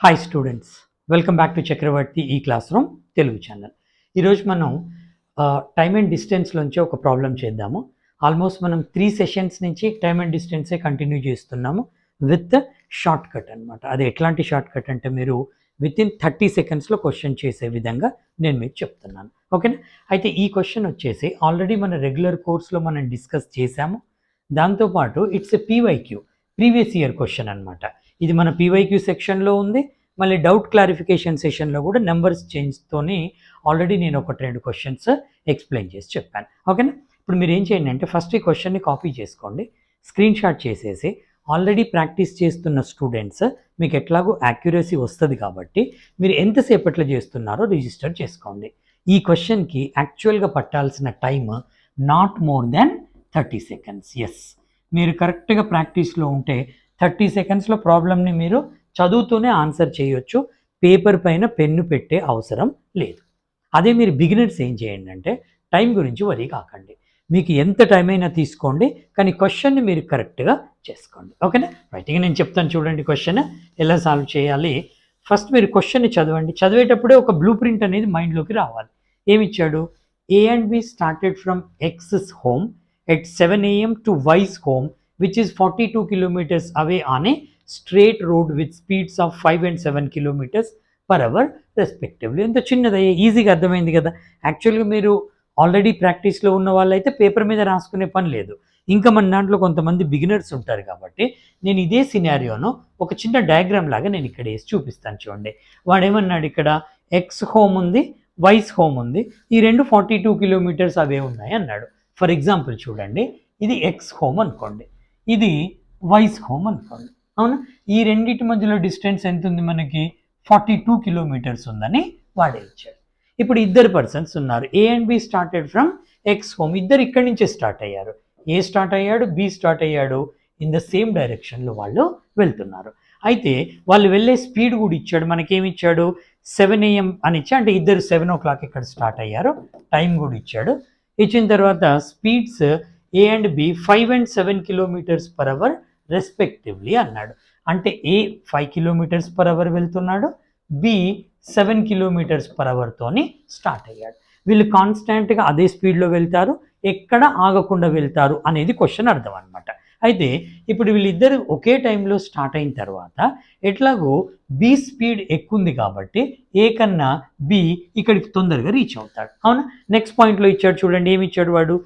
Hi students, welcome back to Chakravarthi ఈ class room Telugu channel. ఈరోజు మనం టైమ్ అండ్ డిస్టెన్స్లోంచి ఒక ప్రాబ్లం చేద్దాము. ఆల్మోస్ట్ మనం 3 సెషన్స్ నుంచి టైమ్ అండ్ డిస్టెన్సే కంటిన్యూ చేస్తున్నాము విత్ షార్ట్ కట్ అనమాట. అది ఎట్లాంటి షార్ట్ కట్ అంటే మీరు వితిన్ 30 సెకండ్స్లో క్వశ్చన్ చేసే విధంగా నేను మీకు చెప్తున్నాను. ఓకేనా? అయితే ఈ క్వశ్చన్ వచ్చేసి ఆల్రెడీ మన రెగ్యులర్ కోర్స్లో మనం డిస్కస్ చేశాము. దాంతోపాటు it's a PYQ, previous year question అనమాట. ఇది మన పీవైక్యూ సెక్షన్లో ఉంది. మళ్ళీ డౌట్ క్లారిఫికేషన్ సెషన్లో కూడా నెంబర్స్ చేంజ్తోని ఆల్రెడీ నేను ఒకటి రెండు క్వశ్చన్స్ ఎక్స్ప్లెయిన్ చేసి చెప్పాను. ఓకేనా? ఇప్పుడు మీరు ఏం చేయండి అంటే ఫస్ట్ ఈ క్వశ్చన్ని కాపీ చేసుకోండి, స్క్రీన్ షాట్ చేసేసి ఆల్రెడీ ప్రాక్టీస్ చేస్తున్న స్టూడెంట్స్ మీకు ఎట్లాగో యాక్యురసీ వస్తుంది కాబట్టి మీరు ఎంతసేపట్లో చేస్తున్నారో రిజిస్టర్ చేసుకోండి. ఈ క్వశ్చన్కి యాక్చువల్గా పట్టాల్సిన time not more than 30 seconds. Yes, మీరు కరెక్ట్గా ప్రాక్టీస్లో ఉంటే 30 సెకండ్స్లో ప్రాబ్లమ్ని మీరు చదువుతూనే ఆన్సర్ చేయొచ్చు. పేపర్ పైన పెన్ను పెట్టే అవసరం లేదు. అదే మీరు బిగినర్స్ ఏం చేయండి అంటే టైం గురించి వరీ కాకండి, మీకు ఎంత టైం అయినా తీసుకోండి, కానీ క్వశ్చన్ని మీరు కరెక్ట్గా చేసుకోండి. ఓకేనా? రైట్, ఇక నేను చెప్తాను చూడండి క్వశ్చన్ ఎలా సాల్వ్ చేయాలి. ఫస్ట్ మీరు క్వశ్చన్ని చదవండి. చదివేటప్పుడే ఒక బ్లూ ప్రింట్ అనేది మైండ్లోకి రావాలి. ఏమిచ్చాడు? A and B started from X's home at 7 AM to Y's home, which is 42 kilometers away on a straight road with speeds of 5 and 7 kilometers per hour respectively. ఎంత చిన్నది, ఈజీగా అర్థమైంది కదా. యాక్చువల్గా మీరు ఆల్రెడీ ప్రాక్టీస్లో ఉన్న వాళ్ళైతే పేపర్ మీద రాసుకునే పని లేదు. ఇంకా మన దాంట్లో కొంతమంది బిగినర్స్ ఉంటారు కాబట్టి నేను ఇదే సినారియోను ఒక చిన్న డయాగ్రామ్ లాగా నేను ఇక్కడ వేసి చూపిస్తాను. చూడండి, వాడేమన్నాడు, ఇక్కడ ఎక్స్ హోమ్ ఉంది, వైస్ హోమ్ ఉంది, ఈ రెండు 42 కిలోమీటర్స్ అవే ఉన్నాయి అన్నాడు. ఫర్ ఎగ్జాంపుల్ చూడండి, ఇది ఎక్స్ హోమ్ అనుకోండి, ఇది వైస్ హోమ్ అనుకోండి. అవునా? ఈ రెండింటి మధ్యలో డిస్టెన్స్ ఎంత ఉంది మనకి? 42 కిలోమీటర్స్ ఉందని వాడే ఇచ్చాడు. ఇప్పుడు ఇద్దరు పర్సన్స్ ఉన్నారు. A and B started from X home. ఇద్దరు ఇక్కడి నుంచే స్టార్ట్ అయ్యారు. ఏ స్టార్ట్ అయ్యాడు, బి స్టార్ట్ అయ్యాడు. ఇన్ ద సేమ్ డైరెక్షన్లో వాళ్ళు వెళ్తున్నారు. అయితే వాళ్ళు వెళ్ళే స్పీడ్ కూడా ఇచ్చాడు. మనకేమిచ్చాడు? 7 AM అని ఇచ్చా, అంటే ఇద్దరు 7 o'clock ఇక్కడ స్టార్ట్ అయ్యారు. టైం కూడా ఇచ్చాడు. ఇచ్చిన తర్వాత speeds A and B 5 and 7 kilometers per hour respectively అన్నాడు. అంటే ఏ 5 kilometers per hour వెళ్తున్నాడు, బి 7 kilometers per hour తోని స్టార్ట్ అయ్యాడు. వీళ్ళు కాన్స్టాంట్గా అదే స్పీడ్లో వెళ్తారు, ఎక్కడ ఆగకుండా వెళ్తారు అనేది క్వశ్చన్ అర్థం అనమాట. అయితే ఇప్పుడు వీళ్ళిద్దరు ఒకే టైంలో స్టార్ట్ అయిన తర్వాత ఎట్లాగో బి స్పీడ్ ఎక్కువ ఉంది కాబట్టి ఏ కన్నా బి ఇక్కడికి తొందరగా రీచ్ అవుతాడు. అవునా? నెక్స్ట్ పాయింట్లో ఇచ్చాడు చూడండి, ఏమి ఇచ్చాడు వాడు?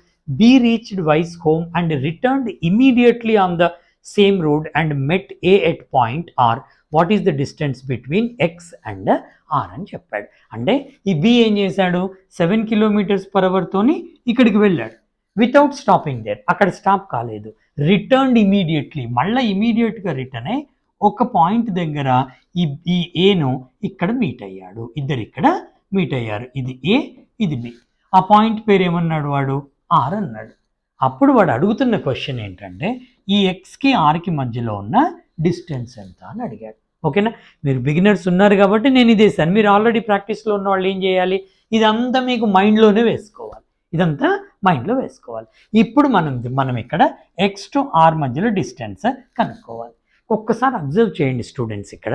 B reached Y's home and returned immediately on the same road and met A at point R. What is the distance between X and R అని చెప్పాడు. అంటే ఈ బి ఏం చేశాడు? 7 kilometers per hour తోని ఇక్కడికి వెళ్ళాడు వితౌట్ స్టాపింగ్ దేర్. అక్కడ స్టాప్ కాలేదు. రిటర్న్డ్ ఇమీడియట్లీ, మళ్ళీ ఇమీడియట్గా రిటర్న్ అయ్యి ఒక పాయింట్ దగ్గర ఈ ఏను ఇక్కడ మీట్ అయ్యాడు. ఇద్దరు ఇక్కడ మీట్ అయ్యారు. ఇది ఏ, ఇది బి. ఆ పాయింట్ పేరు ఏమన్నాడు వాడు? ఆర్ అన్నాడు. అప్పుడు వాడు అడుగుతున్న క్వశ్చన్ ఏంటంటే ఈ ఎక్స్కి ఆర్కి మధ్యలో ఉన్న డిస్టెన్స్ ఎంత అని అడిగాడు. ఓకేనా? మీరు బిగినర్స్ ఉన్నారు కాబట్టి నేను ఇదేసాను. మీరు ఆల్రెడీ ప్రాక్టీస్లో ఉన్న వాళ్ళు ఏం ఇదంతా మీకు మైండ్లోనే వేసుకోవాలి. ఇదంతా మైండ్లో వేసుకోవాలి. ఇప్పుడు మనం ఇక్కడ ఎక్స్ టు ఆర్ మధ్యలో డిస్టెన్స్ కనుక్కోవాలి. ఒక్కసారి అబ్జర్వ్ చేయండి స్టూడెంట్స్, ఇక్కడ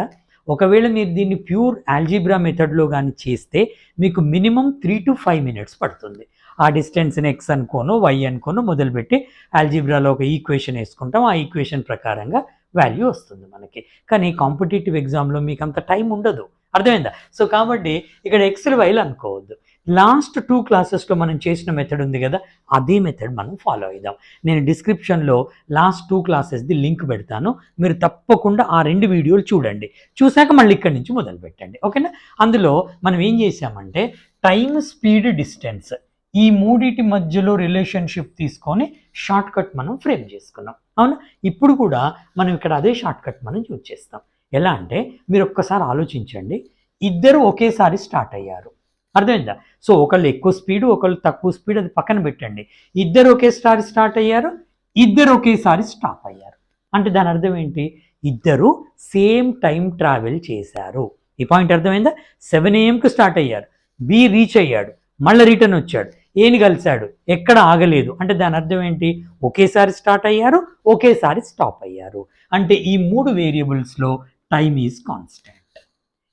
ఒకవేళ మీరు దీన్ని ప్యూర్ ఆల్జీబ్రా మెథడ్లో కానీ చేస్తే మీకు మినిమం 3 to 5 minutes పడుతుంది. ఆ డిస్టెన్స్ని ఎక్స్ అనుకోను, వై అనుకోను మొదలుపెట్టి ఆల్జీబ్రాలో ఒక ఈక్వేషన్ వేసుకుంటాం. ఆ ఈక్వేషన్ ప్రకారంగా వాల్యూ వస్తుంది మనకి. కానీ కాంపిటేటివ్ ఎగ్జామ్లో మీకు అంత టైం ఉండదు. అర్థమైందా? సో కాబట్టి ఇక్కడ ఎక్స్లు వైలు అనుకోవద్దు. లాస్ట్ 2 classes మనం చేసిన మెథడ్ ఉంది కదా, అదే మెథడ్ మనం ఫాలో అవుదాం. నేను డిస్క్రిప్షన్లో లాస్ట్ 2 classes లింక్ పెడతాను. మీరు తప్పకుండా ఆ 2 వీడియోలు చూడండి. చూశాక మళ్ళీ ఇక్కడి నుంచి మొదలు పెట్టండి. ఓకేనా? అందులో మనం ఏం చేసామంటే టైం, స్పీడ్, డిస్టెన్స్ ఈ మూడిటి మధ్యలో రిలేషన్షిప్ తీసుకొని షార్ట్ కట్ మనం ఫ్రేమ్ చేసుకున్నాం. అవునా? ఇప్పుడు కూడా మనం ఇక్కడ అదే షార్ట్ కట్ మనం యూజ్ చేస్తాం. ఎలా అంటే మీరు ఒక్కసారి ఆలోచించండి, ఇద్దరు ఒకేసారి స్టార్ట్ అయ్యారు. అర్థమైందా? సో ఒకళ్ళు ఎక్కువ స్పీడ్, ఒకళ్ళు తక్కువ స్పీడ్, అది పక్కన పెట్టండి. ఇద్దరు ఒకేసారి స్టార్ట్ అయ్యారు, ఇద్దరు ఒకేసారి స్టాప్ అయ్యారు. అంటే దాని అర్థం ఏంటి? ఇద్దరు సేమ్ టైం ట్రావెల్ చేశారు. ఈ పాయింట్ అర్థమైందా? 7 AM స్టార్ట్ అయ్యారు, బి రీచ్ అయ్యాడు, మళ్ళీ రిటర్న్ వచ్చాడు, ఏని కలిశాడు, ఎక్కడ ఆగలేదు. అంటే దాని అర్థం ఏంటి? ఒకేసారి స్టార్ట్ అయ్యారు, ఒకేసారి స్టాప్ అయ్యారు. అంటే ఈ 3 వేరియబుల్స్లో టైమ్ ఈజ్ కాన్స్టెంట్.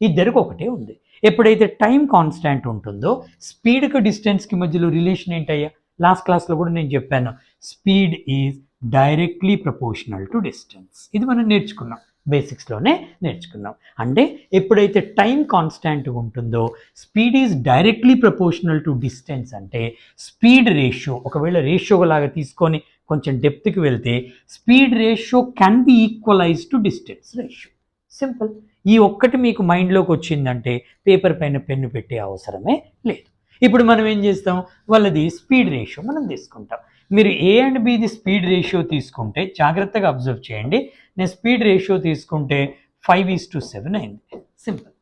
ఇద్దరికి ఒకటే ఉంది. ఎప్పుడైతే టైం కాన్స్టాంట్ ఉంటుందో స్పీడ్కి డిస్టెన్స్కి మధ్యలో రిలేషన్ ఏంటయ్యా? లాస్ట్ క్లాస్లో కూడా నేను చెప్పాను, speed is directly proportional to distance. ఇది మనం నేర్చుకున్నాం, బేసిక్స్లోనే నేర్చుకున్నాం. అంటే ఎప్పుడైతే టైం కాన్స్టాంట్గా ఉంటుందో speed is directly proportional to distance అంటే స్పీడ్ రేషియో, ఒకవేళ రేషియో లాగా తీసుకొని కొంచెం డెప్త్కి వెళ్తే speed ratio can be equalise to distance ratio. Simple. ఈ ఒక్కటి మీకు మైండ్లోకి వచ్చిందంటే పేపర్ పైన పెన్ను పెట్టే అవసరమే లేదు. ఇప్పుడు మనం ఏం చేస్తాం, వాళ్ళది స్పీడ్ రేషియో మనం తీసుకుంటాం. మీరు ఏ అండ్ బిది స్పీడ్ రేషియో తీసుకుంటే జాగ్రత్తగా అబ్జర్వ్ చేయండి. నేను స్పీడ్ రేషియో తీసుకుంటే 5:7 అయింది. సింపుల్.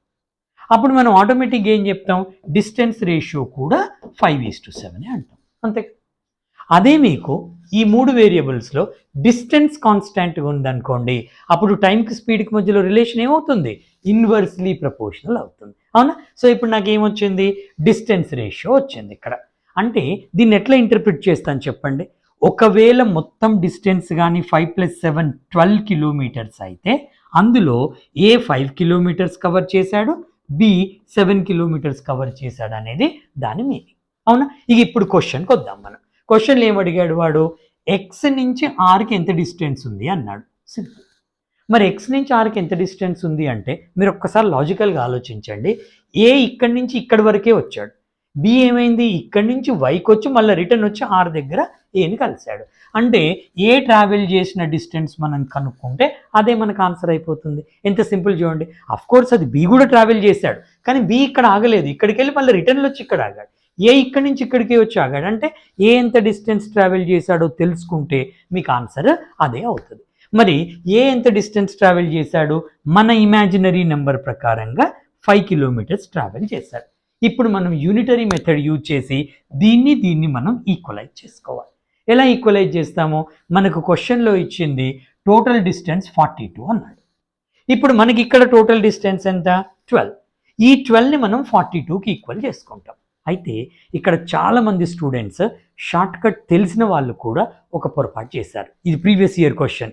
అప్పుడు మనం ఆటోమేటిక్గా ఏం చెప్తాం, డిస్టెన్స్ రేషియో కూడా 5:7 అంటాం. అంతే. అదే మీకు ఈ 3 వేరియబుల్స్లో డిస్టెన్స్ కాన్స్టాంట్గా ఉందనుకోండి, అప్పుడు టైంకి స్పీడ్కి మధ్యలో రిలేషన్ ఏమవుతుంది, ఇన్వర్స్లీ ప్రపోర్షనల్ అవుతుంది. అవునా? సో ఇప్పుడు నాకు ఏమొచ్చింది, డిస్టెన్స్ రేషియో వచ్చింది ఇక్కడ. అంటే దీన్ని ఎట్లా ఇంటర్ప్రిట్ చేస్తాను చెప్పండి. ఒకవేళ మొత్తం డిస్టెన్స్ కానీ 5+7 12 కిలోమీటర్స్ అయితే అందులో ఏ 5 కిలోమీటర్స్ కవర్ చేశాడు, బి 7 కిలోమీటర్స్ కవర్ చేశాడు అనేది దాని మీనింగ్. అవునా? ఇక ఇప్పుడు క్వశ్చన్కి వద్దాం మనం. క్వశ్చన్లు ఏమడిగాడు వాడు, ఎక్స్ నుంచి ఆర్కి ఎంత డిస్టెన్స్ ఉంది అన్నాడు. సింపుల్. మరి ఎక్స్ నుంచి ఆర్కి ఎంత డిస్టెన్స్ ఉంది అంటే మీరు ఒక్కసారి లాజికల్గా ఆలోచించండి. ఏ ఇక్కడి నుంచి ఇక్కడి వరకే వచ్చాడు, బి ఏమైంది ఇక్కడి నుంచి వైకి వచ్చి మళ్ళీ రిటర్న్ వచ్చి ఆర్ దగ్గర ఏని కలిశాడు. అంటే ఏ ట్రావెల్ చేసిన డిస్టెన్స్ మనం కనుక్కుంటే అదే మనకు ఆన్సర్ అయిపోతుంది. ఎంత సింపుల్ చూడండి. అఫ్ కోర్స్ అది బి కూడా ట్రావెల్ చేశాడు, కానీ బి ఇక్కడ ఆగలేదు, ఇక్కడికి వెళ్ళి మళ్ళీ రిటర్న్లో వచ్చి ఇక్కడ ఆగాడు. ఏ ఇక్కడి నుంచి ఇక్కడికి వచ్చి ఆగాడు అంటే ఏ ఎంత డిస్టెన్స్ ట్రావెల్ చేశాడో తెలుసుకుంటే మీకు ఆన్సర్ అదే అవుతుంది. మరి ఏ ఎంత డిస్టెన్స్ ట్రావెల్ చేశాడు, మన ఇమాజినరీ నెంబర్ ప్రకారంగా 5 కిలోమీటర్స్ ట్రావెల్ చేశాడు. ఇప్పుడు మనం యూనిటరీ మెథడ్ యూజ్ చేసి దీన్ని మనం ఈక్వలైజ్ చేసుకోవాలి. ఎలా ఈక్వలైజ్ చేస్తామో, మనకు క్వశ్చన్లో ఇచ్చింది టోటల్ డిస్టెన్స్ 42 అన్నాడు. ఇప్పుడు మనకి ఇక్కడ టోటల్ డిస్టెన్స్ ఎంత, 12. ఈ 12ని మనం 42కి ఈక్వల్ చేసుకుంటాం. అయితే ఇక్కడ చాలామంది స్టూడెంట్స్ షార్ట్ కట్ తెలిసిన వాళ్ళు కూడా ఒక పొరపాటు చేశారు. ఇది ప్రీవియస్ ఇయర్ క్వశ్చన్.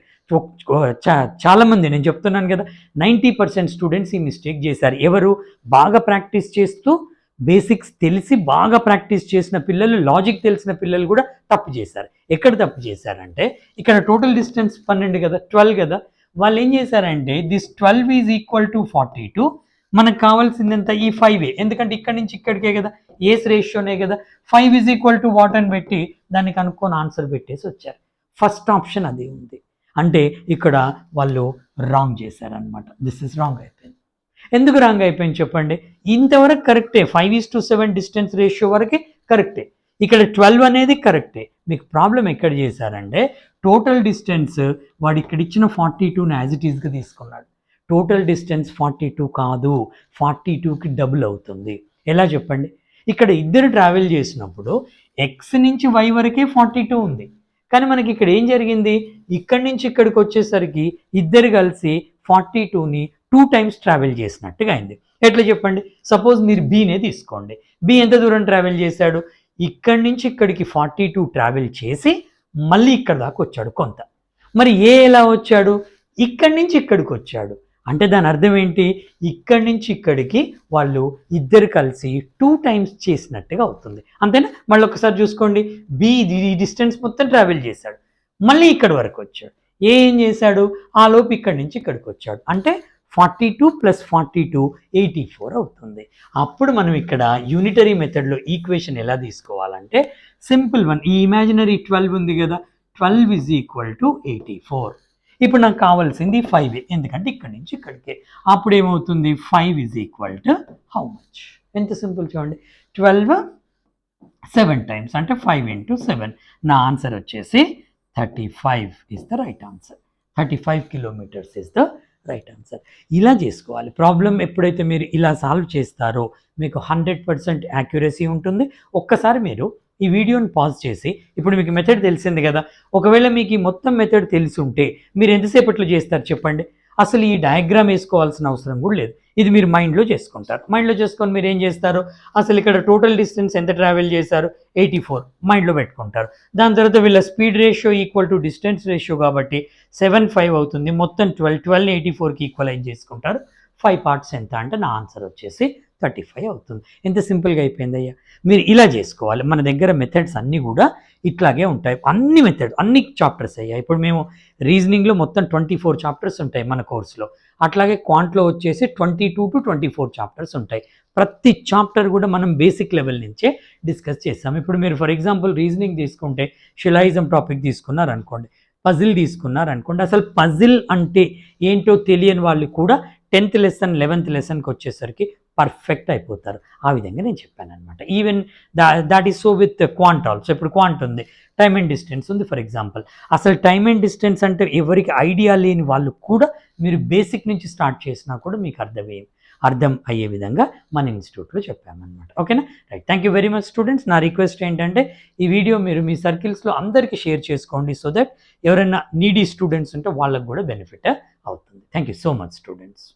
చాలామంది, నేను చెప్తున్నాను కదా, 90% స్టూడెంట్స్ ఈ మిస్టేక్ చేశారు. ఎవరు? బాగా ప్రాక్టీస్ చేస్తూ బేసిక్స్ తెలిసి బాగా ప్రాక్టీస్ చేసిన పిల్లలు, లాజిక్ తెలిసిన పిల్లలు కూడా తప్పు చేశారు. ఎక్కడ తప్పు చేశారంటే ఇక్కడ టోటల్ డిస్టెన్స్ 12 కదా, 12 కదా, వాళ్ళు ఏం చేశారంటే దిస్ 12 ఈజ్ ఈక్వల్ టు 42. మనకు కావాల్సిందంతా ఈ 5, ఎందుకంటే ఇక్కడి నుంచి ఇక్కడికే కదా, ఏస్ రేషియోనే కదా, 5 ఈజ్ ఈక్వల్ టు వాట్ అని పెట్టి దాన్ని కనుక్కొని ఆన్సర్ పెట్టేసి వచ్చారు. ఫస్ట్ ఆప్షన్ అది ఉంది. అంటే ఇక్కడ వాళ్ళు రాంగ్ చేశారనమాట. దిస్ ఇస్ రాంగ్ అయిపోయింది. ఎందుకు రాంగ్ అయిపోయింది చెప్పండి. ఇంతవరకు కరెక్టే, 5:7 డిస్టెన్స్ రేషియో వరకే కరెక్టే, ఇక్కడ 12 అనేది కరెక్టే. మీకు ప్రాబ్లం ఎక్కడ చేశారంటే టోటల్ డిస్టెన్స్ వాడు ఇక్కడ ఇచ్చిన 42ని యాజ్ ఇట్ ఈస్గా తీసుకున్నాడు. టోటల్ డిస్టెన్స్ 42 కాదు, 42కి డబుల్ అవుతుంది. ఎలా చెప్పండి. ఇక్కడ ఇద్దరు ట్రావెల్ చేసినప్పుడు ఎక్స్ నుంచి వై వరకే 42 ఉంది, కానీ మనకి ఇక్కడ ఏం జరిగింది, ఇక్కడి నుంచి ఇక్కడికి వచ్చేసరికి ఇద్దరు కలిసి 42ని 2 టైమ్స్ ట్రావెల్ చేసినట్టుగా అయింది. ఎట్లా చెప్పండి. సపోజ్ మీరు బీనే తీసుకోండి. బి ఎంత దూరం ట్రావెల్ చేశాడు, ఇక్కడి నుంచి ఇక్కడికి 42 ట్రావెల్ చేసి మళ్ళీ ఇక్కడ దాకా వచ్చాడు కొంత. మరి ఏ ఎలా వచ్చాడు, ఇక్కడి నుంచి ఇక్కడికి వచ్చాడు. అంటే దాని అర్థం ఏంటి, ఇక్కడి నుంచి ఇక్కడికి వాళ్ళు ఇద్దరు కలిసి 2 టైమ్స్ చేసినట్టుగా అవుతుంది. అంతేనా. మళ్ళీ ఒకసారి చూసుకోండి, బి ఈ డిస్టెన్స్ మొత్తం ట్రావెల్ చేశాడు, మళ్ళీ ఇక్కడి వరకు వచ్చాడు. ఏం చేశాడు, ఆ లోపు ఇక్కడి నుంచి ఇక్కడికి వచ్చాడు. అంటే 42 + 42 84 అవుతుంది. అప్పుడు మనం ఇక్కడ యూనిటరీ మెథడ్లో ఈక్వేషన్ ఎలా తీసుకోవాలంటే సింపుల్ వన్. ఈ ఇమాజినరీ 12 ఉంది కదా, 12 ఈజ్ ఈక్వల్ టు 84. ఇప్పుడు నాకు కావాల్సింది 5, ఎందుకంటే ఇక్కడి నుంచి ఇక్కడికే. అప్పుడు ఏమవుతుంది, 5 is equal to how much. ఎంత సింపుల్ చూడండి, 12 7 టైమ్స్ అంటే 5 × 7. నా ఆన్సర్ వచ్చేసి 35 is the right answer. 35 kilometres is the right answer. ఇలా చేసుకోవాలి. ప్రాబ్లం ఎప్పుడైతే మీరు ఇలా సాల్వ్ చేస్తారో మీకు 100% యాక్యురసీ ఉంటుంది. ఒక్కసారి మీరు ఈ వీడియోని పాజ్ చేసి, ఇప్పుడు మీకు మెథడ్ తెలిసింది కదా, ఒకవేళ మీకు ఈ మొత్తం మెథడ్ తెలిసి ఉంటే మీరు ఎంతసేపట్లో చేస్తారు చెప్పండి. అసలు ఈ డయాగ్రామ్ వేసుకోవాల్సిన అవసరం కూడా లేదు. ఇది మీరు మైండ్లో చేసుకుంటారు. మైండ్లో చేసుకొని మీరు ఏం చేస్తారు, అసలు ఇక్కడ టోటల్ డిస్టెన్స్ ఎంత ట్రావెల్ చేశారు, 84 మైండ్లో పెట్టుకుంటారు. దాని తర్వాత వీళ్ళ speed ratio equal to distance ratio కాబట్టి 7/5 అవుతుంది. మొత్తం 12ని 84కి ఈక్వలైజ్ చేసుకుంటారు. 5 పార్ట్స్ ఎంత అంటే నా ఆన్సర్ వచ్చేసి 35 అవుతుంది. ఎంత సింపుల్గా అయిపోయిందయ్యా. మీరు ఇలా చేసుకోవాలి. మన దగ్గర మెథడ్స్ అన్నీ కూడా ఇట్లాగే ఉంటాయి. అన్ని మెథడ్ అన్ని చాప్టర్స్ అయ్యా. ఇప్పుడు మేము రీజనింగ్లో మొత్తం 24 చాప్టర్స్ ఉంటాయి మన కోర్సులో. అట్లాగే క్వాంట్లో వచ్చేసి 22 to 24 చాప్టర్స్ ఉంటాయి. ప్రతి చాప్టర్ కూడా మనం బేసిక్ లెవెల్ నుంచే డిస్కస్ చేస్తాం. ఇప్పుడు మీరు ఫర్ ఎగ్జాంపుల్ రీజనింగ్ తీసుకుంటే షిలాయిజం టాపిక్ తీసుకున్నారనుకోండి, పజిల్ తీసుకున్నారనుకోండి, అసలు పజిల్ అంటే ఏంటో తెలియని వాళ్ళు కూడా 10th లెసన్ 11th లెసన్కి వచ్చేసరికి పర్ఫెక్ట్ అయిపోతారు. ఆ విధంగా నేను చెప్పాను అనమాట. Even that is so with quant also. ఇప్పుడు క్వాంట్ ఉంది, టైమ్ అండ్ డిస్టెన్స్ ఉంది ఫర్ ఎగ్జాంపుల్. అసలు టైమ్ అండ్ డిస్టెన్స్ అంటే ఎవరికి ఐడియా లేని వాళ్ళు కూడా మీరు బేసిక్ నుంచి స్టార్ట్ చేసినా కూడా మీకు అర్థం అయ్యే విధంగా మన ఇన్స్టిట్యూట్లో చెప్పామన్నమాట. ఓకేనా? Right. Thank you very much students. నా రిక్వెస్ట్ ఏంటంటే ఈ వీడియో మీరు మీ సర్కిల్స్లో అందరికీ షేర్ చేసుకోండి, సో దట్ ఎవరైనా నీడీ స్టూడెంట్స్ ఉంటే వాళ్ళకు కూడా బెనిఫిట్ అవుతుంది. Thank you so much students.